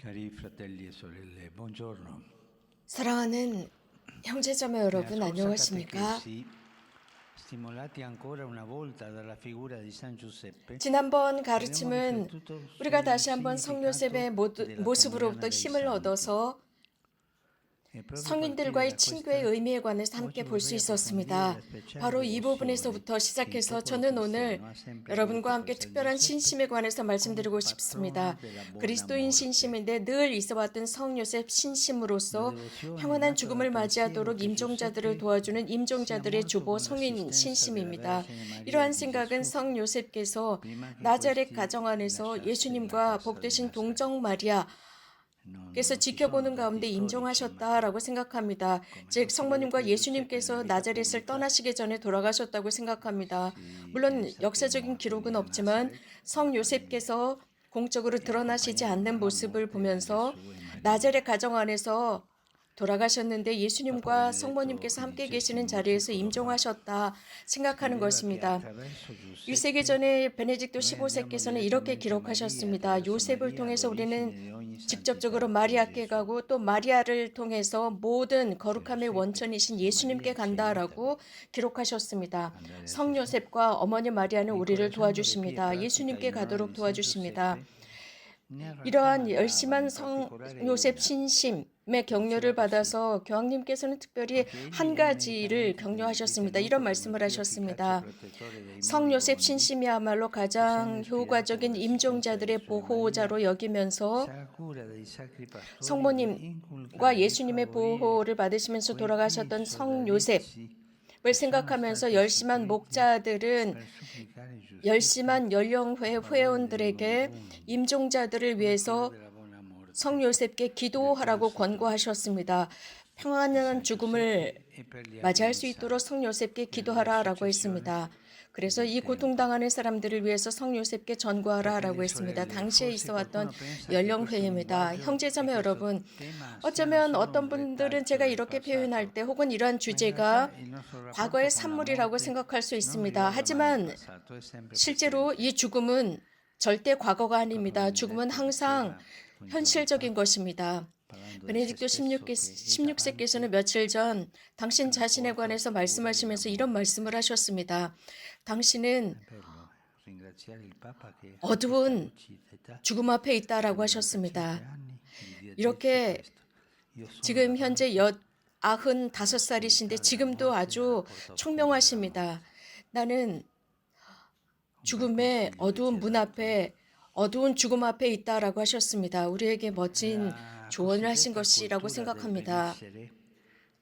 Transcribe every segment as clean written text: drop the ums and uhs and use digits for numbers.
Cari fratelli e sorelle, buongiorno. 사랑하는 형제자매 Nella 여러분, scorsa 안녕하십니까? catechesi, stimolati ancora una volta dalla figura di San Giuseppe, 지난번 abbiamo 가르침은 riflettuto 우리가 sul 다시 한번 성요셉의 significato della comunione 모습으로부터 dei 힘을 santi. 얻어서 E proprio a partire 성인들과의 da 친구의 questa, 의미에 관해서 함께 oggi 볼 수 vorrei approfondire 있었습니다. la speciale 바로 이 devozione 부분에서부터 che il 시작해서 popolo 저는 오늘 cristiano ha sempre 여러분과 avuto per 함께 San 특별한 Giuseppe 신심에 관해서 come 말씀드리고 patrono 싶습니다. della buona 그리스도인 morte. 신심인데 늘 있어왔던 성요셉 La 신심으로서 devozione 평안한 nata dal 죽음을 pensiero 맞이하도록 che 임종자들을 Giuseppe 도와주는 sia 임종자들의 morto 주보 con 성인 l'assistenza della 신심입니다. Vergine Maria e 이러한 di 생각은 Gesù 성요셉께서 prima che 나자렛 questi 가정 안에서 lasciassero la 예수님과 casa di 복되신 Nazaret. 동정 마리아 께서 Non ci sono 지켜보는 dati 가운데 storici, ma 임종하셨다라고 생각합니다. come 즉 non si vede 성모님과 più Giuseppe 예수님께서 nella vita 나자렛을 pubblica, 떠나시기 전에 돌아가셨다고 생각합니다. si 물론 pensa che è 역사적인 morto lì 기록은 a 없지만 Nazaret con la 성 famiglia 요셉께서 공적으로 e 드러나시지 accompagnando 않는 alla 모습을 morte da 보면서 Gesù e Maria. 나자렛 가정 안에서 돌아가셨는데 Papa 예수님과 Benedetto 성모님께서 함께 계시는 XVII, un 자리에서 secolo fa, 임종하셨다 생각하는 scriveva che 것입니다. attraverso 1세기 Giuseppe 전에 베네딕토 noi andiamo 15세께서는 이렇게 direttamente a Maria, 기록하셨습니다. attraverso 요셉을 Maria 통해서 우리는 all'origine di ogni 직접적으로 santità, che è 마리아께 Gesù. 가고 또 마리아를 통해서 모든 Cioè 거룩함의 Giuseppe 원천이신 e 예수님께 Maria ci aiutano 간다라고 기록하셨습니다. ad andare a 성 Gesù, 요셉과 어머니 마리아는 우리를 incoraggiando le pie 도와주십니다. pratica 예수님께 il nonno 가도록 di San 도와주십니다. Giuseppe, ne 이러한 raccomandava 열심한 in 성 particolare 요셉 una 신심의 che diceva 격려를 così: 받아서 교황님께서는 특별히 poiché egli 한 venne 가지를 unicamente nella vita 격려하셨습니다. 이런 noto come 말씀을 il più efficace 하셨습니다. protettore dei 성 요셉 moribondi, 신심이야말로 essendo 가장 ispirato 효과적인 dall'assistenza dei 임종자들의 suoi Maria, 보호자로 여기면서 s'ha cura dei sacri pastori di 성모님과 inculcare e 예수님의 favorire 보호를 받으시면서 quei più 돌아가셨던 성 요셉을 sodalizi che sono 생각하면서 stati 열심한 istituiti 목자들은 per supplicare Giuseppe 열심한 연령회 a favore dei 회원들에게 moribondi 임종자들을 come quello 위해서 della buona morte, 성 요셉께 del 기도하라고 transito 권고하셨습니다. di 평안한 San 죽음을 Giuseppe e per gli 맞이할 animi 수 있도록 santi 성 요셉께 nella 기도하라라고 successione 했습니다. 그래서 del 이 tempo. 고통당하는 사람들을 위해서 성 요셉께 전구하라라고 Fratelli e 했습니다. sorelle, 당시에 forse 있어왔던 qualcuno pensa che questo 연령회입니다. linguaggio e 형제자매 questo 여러분, tema siano 어쩌면 solo 어떤 un 분들은 retaccio 제가 del 이렇게 passato, 표현할 때 혹은 이러한 ma in 주제가 realtà il nostro rapporto 과거의 con la 산물이라고 morte 생각할 수 non 있습니다. riguarda mai il 하지만 passato, è sempre 실제로 presente. 이 죽음은 절대 과거가 Papa 아닙니다. 죽음은 Benedetto 항상 diceva alcuni giorni 현실적인 fa, 것입니다. parlando di se 베네딕토 stesso, che è 16세께서는 davanti 며칠 전 당신 alla 자신에 porta 관해서 oscura della 말씀하시면서 이런 morte. 말씀을 하셨습니다. 당신은 È bello ringraziare il Papa che a questa 어두운 lucidità, 죽음 앞에 a 있다라고 95 하셨습니다. anni, gli dia detto 이렇게 questo. Io sono 지금 현재 davanti alla 95살이신데 oscurità della 지금도 morte, alla 아주 porta oscura della 총명하십니다. morte. 나는 Un bel 죽음의 consiglio che ci 어두운 ha 문 dato. 앞에 어두운 죽음 앞에 있다라고 하셨습니다. 우리에게 멋진 La 조언을 하신 cosiddetta 것이라고 cultura del 생각합니다. benessere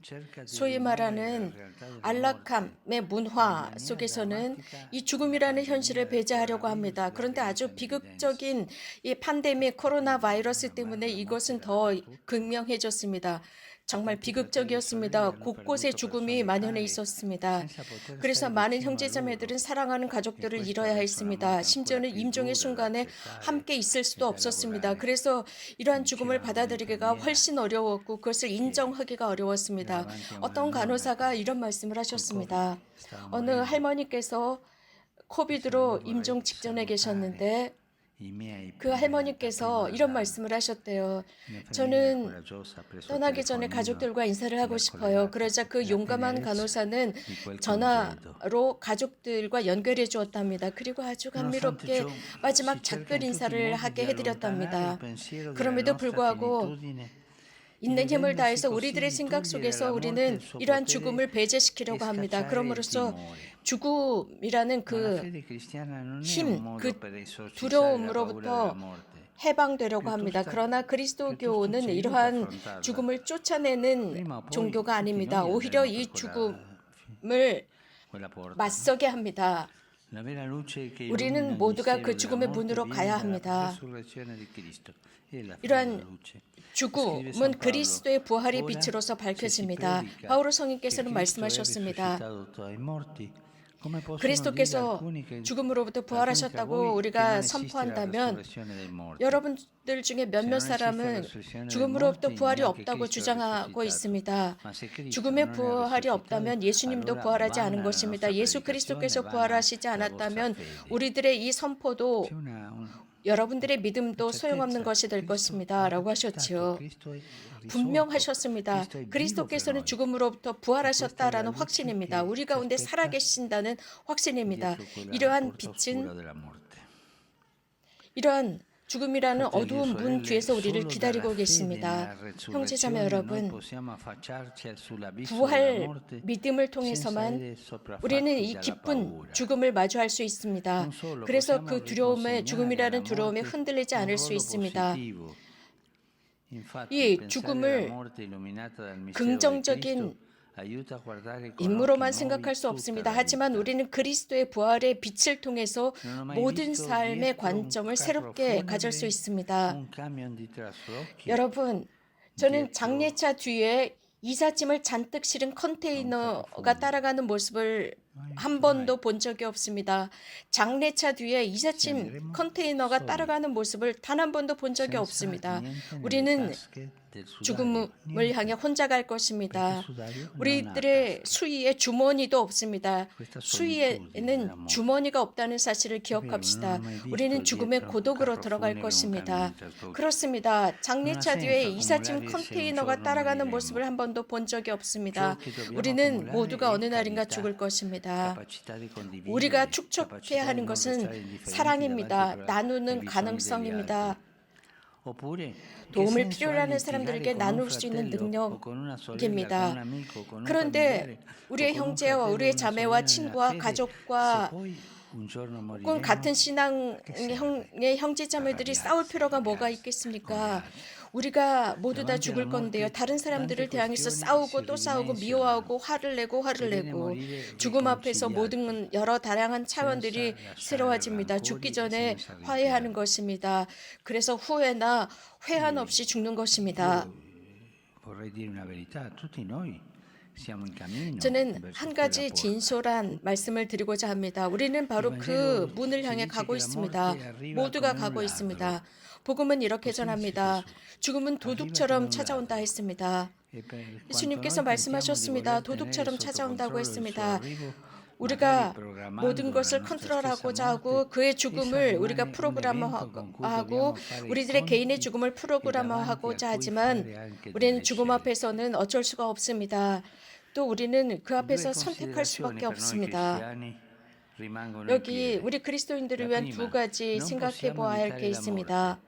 cerca di 소위 rimuovere la 말하는 realtà della morte 안락함의 in 문화 maniera 속에서는 drammatica. 이 La 죽음이라는 pandemia 현실을 del 배제하려고 coronavirus 합니다. 그런데 l'ha resa 아주 in evidenza. 비극적인 이 팬데믹 코로나 바이러스 Una 때문에 guerra, la morte 이것은 더 dappertutto. 극명해졌습니다. 정말 Tanti fratelli e sorelle 비극적이었습니다. hanno 곳곳에 perduto 죽음이 persone 만연해 care 있었습니다. senza poter 그래서 stare 많은 vicino a 형제자매들은 loro. 사랑하는 E 가족들을 questo 잃어야 ha reso la 했습니다. morte ancora 심지어는 più 임종의 dura da 순간에 accettare 함께 있을 e 수도 da 없었습니다. lavorare. 그래서 이러한 죽음을 Diceva 받아들이기가 un'infermiera 훨씬 어려웠고 그것을 che 인정하기가 era 어려웠습니다. davanti a una 어떤 nonna 간호사가 che 이런 말씀을 col Covid 하셨습니다. stava 어느 morendo. 할머니께서 Diceva: 코비드로 io vorrei 임종 직전에 salutare 계셨는데 i miei 그 prima, 할머니께서 prima 이런 della 말씀을 하셨대요. un'infermiera 저는 coraggiosa ha preso il 떠나기 전에 telefonino 가족들과 인사를 하고 e ha 싶어요. collegato 그러자 그 la 용감한 tenerezza 간호사는 di quel congedo. 전화로 가족들과 연결해 주었답니다. 그리고 아주 Nonostante 감미롭게 ciò, 마지막 si cerca 작별 in tutti i 인사를 modi 하게 di allontanare il 해드렸답니다. pensiero della 그럼에도 nostra 불구하고 finitudine, 있는 힘을 illudendosi 다해서 così 우리들의 di 생각 togliere 속에서 alla morte 우리는 il suo 이러한 potere 죽음을 e 배제시키려고 합니다. scacciare il 그러므로써 timore. 죽음이라는 Ma la 그 fede cristiana non è un 힘, modo 그 per esorcizzare la paura della 두려움으로부터 morte. 해방되려고 합니다. 그러나 Piuttosto 그리스도교는 ci aiuta a 이러한 affrontarla. 죽음을 쫓아내는 Prima o poi 종교가 tutti 아닙니다. noi 오히려 andremo 이 per 죽음을 quella porta. 맞서게 합니다. La vera luce che illumina 우리는 il 모두가 mistero 그 della 죽음의 morte 문으로 viene 가야 dalla 합니다. resurrezione di Cristo. È la fine della 이러한 luce. Scrive 죽음은 San Paolo: 그리스도의 부활의 ora 빛으로서 se si 밝혀집니다. predica 바오로 che 성인께서는 Cristo è 말씀하셨습니다. risuscitato tra i morti, come possono dire 그리스도께서 alcuni che 죽음으로부터 alcuni tra 부활하셨다고 voi che 우리가 non esiste la 선포한다면 resurrezione dei morti? 여러분들 사람들 중에 몇몇 사람은 죽음으로부터 부활이 없다고 주장하고 있습니다. 죽음의 부활이 없다면 예수님도 부활하지 않은 것입니다. 예수 그리스도께서 부활하시지 않았다면 우리들의 이 선포도 여러분들의 믿음도 소용없는 것이 될 것입니다. 라고 하셨지요. 분명하셨습니다. 그리스도께서는 죽음으로부터 부활하셨다라는 확신입니다. 우리 가운데 살아계신다는 확신입니다. 이러한 빛은 이러한 죽음이라는 어두운 문 뒤에서 우리를 기다리고 계십니다. 형제자매 여러분, 부활 믿음을 통해서만 우리는 이 기쁜 죽음을 마주할 수 있습니다. 그래서 그 두려움에 죽음이라는 두려움에 흔들리지 않을 수 있습니다. 이 죽음을 긍정적인 임무로만 생각할 수 없습니다. 하지만 우리는 그리스도의 부활의 빛을 통해서 모든 삶의 관점을 새롭게 가질 수 있습니다. 여러분, 저는 장례차 뒤에 이삿짐을 잔뜩 실은 컨테이너가 따라가는 모습을 한 번도 본 적이 없습니다. 장례차 뒤에 이삿짐 컨테이너가 따라가는 모습을 단 한 번도 본 적이 없습니다. 우리는 죽음을 향해 혼자 갈 것입니다. 우리들의 수의에 주머니도 없습니다. 수의에는 주머니가 없다는 사실을 기억합시다. 우리는 죽음의 고독으로 들어갈 것입니다. 그렇습니다. 장례차 뒤에 이삿짐 컨테이너가 따라가는 모습을 한 번도 본 적이 없습니다. 우리는 모두가 어느 날인가 죽을 것입니다. 우리가 축적해야 하는 것은 사랑입니다. 나누는 가능성입니다. 도움을 필요로 하는 사람들에게 나눌 수 있는 능력입니다. 그런데 우리의 형제와 우리의 자매와 친구와 가족과 혹은 같은 신앙의 형제자매들이 싸울 필요가 뭐가 있겠습니까? 우리가 모두 다 죽을 건데요. 다른 사람들을 대항해서 싸우고 또 싸우고 미워하고 화를 내고 죽음 앞에서 모든 여러 다양한 차원들이 새로워집니다. 죽기 전에 화해하는 것입니다. 그래서 후회나 회한 없이 죽는 것입니다. 저는 한 가지 진솔한 말씀을 드리고자 합니다. 우리는 바로 그 문을 향해 가고 있습니다. 모두가 가고 있습니다. 복음은 이렇게 전합니다. 죽음은 도둑처럼 찾아온다 했습니다. 예수님께서 말씀하셨습니다. 도둑처럼 찾아온다고 했습니다. 우리가 모든 것을 컨트롤하고자 하고 그의 죽음을 우리가 프로그램화하고 우리들의 개인의 죽음을 프로그램화하고자 하지만 우리는 죽음 앞에서는 어쩔 수가 없습니다. 또 우리는 그 앞에서 선택할 수밖에 없습니다. 여기 우리 그리스도인들을 위한 두 가지 생각해 보아야 할 게 있습니다.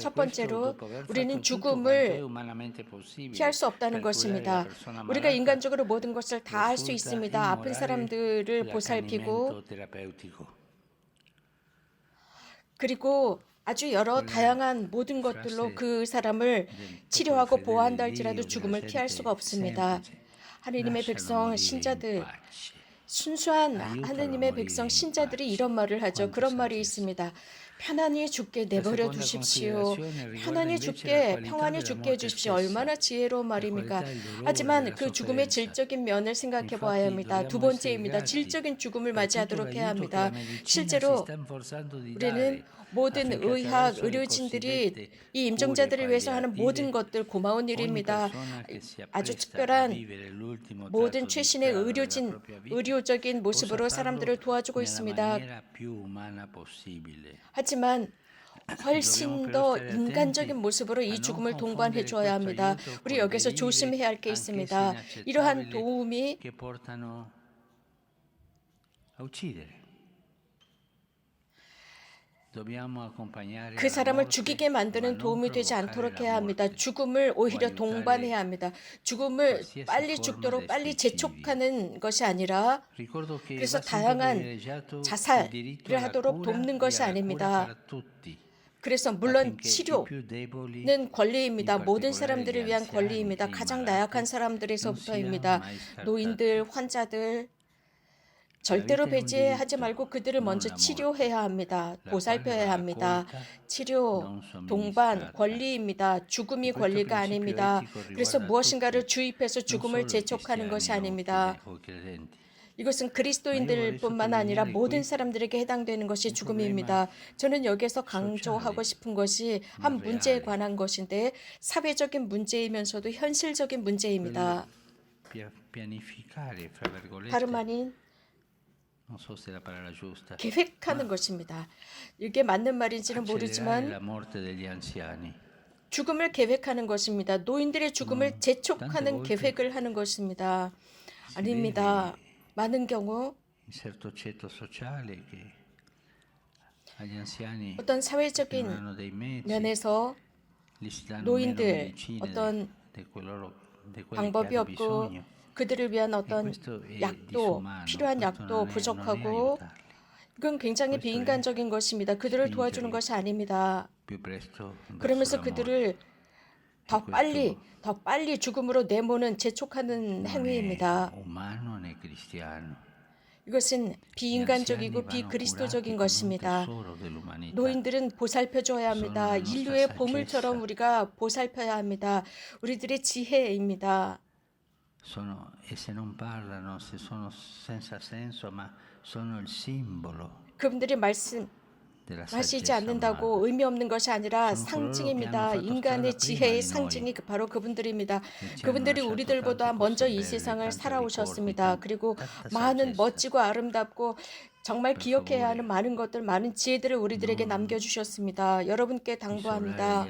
첫 번째로 우리는 죽음을 피할 수 없다는 것입니다. 우리가 인간적으로 모든 것을 다 할 수 있습니다. 아픈 사람들을 보살피고 그리고 아주 여러 다양한 모든 것들로 그 사람을 치료하고 보호한다 할지라도 죽음을 피할 수가 없습니다. 하느님의 백성 신자들 순수한 하느님의 백성 신자들이 이런 말을 하죠. 그런 말이 있습니다. 편안히 죽게 내버려 두십시오. 편안히 죽게, 평안히 죽게 해주십시오. 얼마나 지혜로운 말입니까? 하지만 그 죽음의 질적인 면을 생각해 보아야 합니다. 두 번째입니다. 질적인 죽음을 맞이하도록 해야 합니다. 실제로 우리는 모든 의학, 의료진들이 이 임종자들을 위해서 하는 모든 것들 고마운 일입니다. 아주 특별한 모든 최신의 의료적인 모습으로 사람들을 도와주고 있습니다. 하지만 훨씬 더 인간적인 모습으로 이 죽음을 동반해 줘야 합니다. 우리 여기서 조심해야 할 게 있습니다. 이러한 도움이 그 사람을 죽이게 만드는 도움이 되지 않도록 해야 합니다. 죽음을 오히려 동반해야 합니다. 죽음을 빨리 죽도록 빨리 재촉하는 것이 아니라 그래서 다양한 자살을 하도록 돕는 것이 아닙니다. 그래서 물론 치료는 권리입니다. 모든 사람들을 위한 권리입니다. 가장 나약한 사람들에서부터입니다. 노인들, 환자들 절대로 배제하지 말고 그들을 먼저 치료해야 합니다. 보살펴야 합니다. 치료, 동반, 권리입니다. 죽음이 권리가 아닙니다. 그래서 무엇인가를 주입해서 죽음을 재촉하는 것이 아닙니다. 이것은 그리스도인들뿐만 아니라 모든 사람들에게 해당되는 것이 죽음입니다. 저는 여기서 강조하고 싶은 것이 한 문제에 관한 것인데 사회적인 문제이면서도 현실적인 문제입니다. 다름 아닌 계획하는 것입니다. 이게 맞는 말인지는 모르지만 죽음을 계획하는 것입니다. 노인들의 죽음을 재촉하는 계획을 하는 것입니다. 아닙니다. 많은 경우 어떤 사회적인 면에서 노인들 어떤 방법이 없고 그들을 위한 어떤 약도 필요한 약도 부족하고 이건 굉장히 비인간적인 것입니다. 그들을 도와주는 것이 아닙니다. 그러면서 그들을 더 빨리 죽음으로 내모는 재촉하는 행위입니다. 이것은 비인간적이고 비그리스도적인 것입니다. 노인들은 보살펴줘야 합니다. 인류의 보물처럼 우리가 보살펴야 합니다. 우리들의 지혜입니다. 그분들이 말씀하시지 않는다고 의미 없는 것이 아니라 상징입니다. 인간의 지혜의 상징이 바로 그분들입니다. 그분들이 우리들보다 먼저 이 세상을 살아오셨습니다. 그리고 많은 멋지고 아름답고 정말 기억해야 하는 많은 것들, 많은 지혜들을 우리들에게 남겨주셨습니다. 여러분께 당부합니다.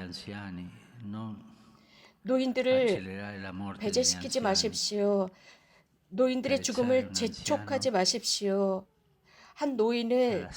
노인들을 배제시키지 마십시오. 노인들의 죽음을 재촉하지 마십시오. 한 노인을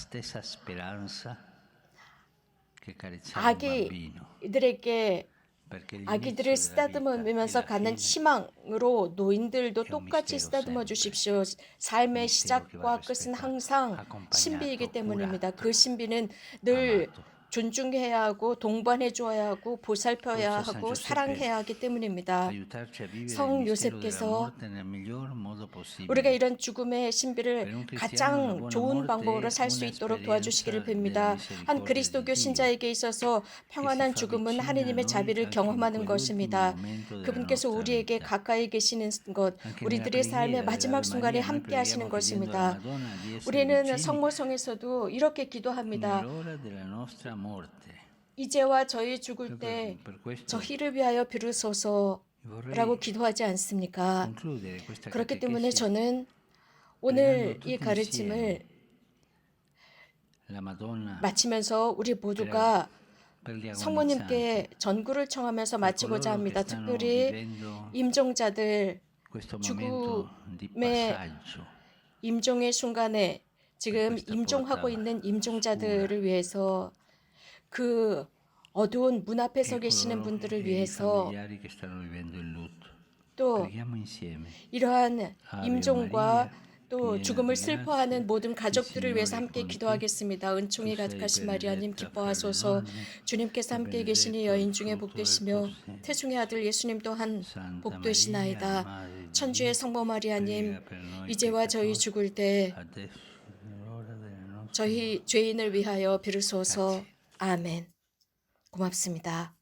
아기들을 쓰다듬으면서 갖는 희망으로 노인들도 똑같이 쓰다듬어 주십시오. 삶의 시작과 끝은 항상 신비이기 때문입니다. 그 신비는 늘 존중해야 하고 동반해 줘야 하고 보살펴야 하고 사랑해야 하기 때문입니다. 성 요셉께서 우리가 이런 죽음의 신비를 가장 좋은 방법으로 살 수 있도록 도와주시기를 빕니다. 한 그리스도교 신자에게 있어서 평안한 죽음은 하느님의 자비를 경험하는 것입니다. 그분께서 우리에게 가까이 계시는 것, 우리들의 삶의 마지막 순간에 함께 하시는 것입니다. 우리는 성모성에서도 이렇게 기도합니다. 이제와 저희 죽을 때 저희를 위하여 비르소서라고 기도하지 않습니까? 그렇기 때문에 저는 오늘 이 가르침을 마치면서 우리 모두가 성모님께 전구를 청하면서 마치고자 합니다. 특별히 임종자들, 죽음의 임종의 순간에 지금 임종하고 있는 임종자들을 위해서 그 어두운 문 앞에 서 계시는 분들을 위해서 또 이러한 임종과 또 죽음을 슬퍼하는 모든 가족들을 위해서 함께 기도하겠습니다. 은총이 가득하신 마리아님 기뻐하소서. 주님께서 함께 계시니 여인 중에 복되시며 태중의 아들 예수님 또한 복되시나이다. 천주의 성모 마리아님 이제와 저희 죽을 때 저희 죄인을 위하여 비르소서. 아멘. 고맙습니다.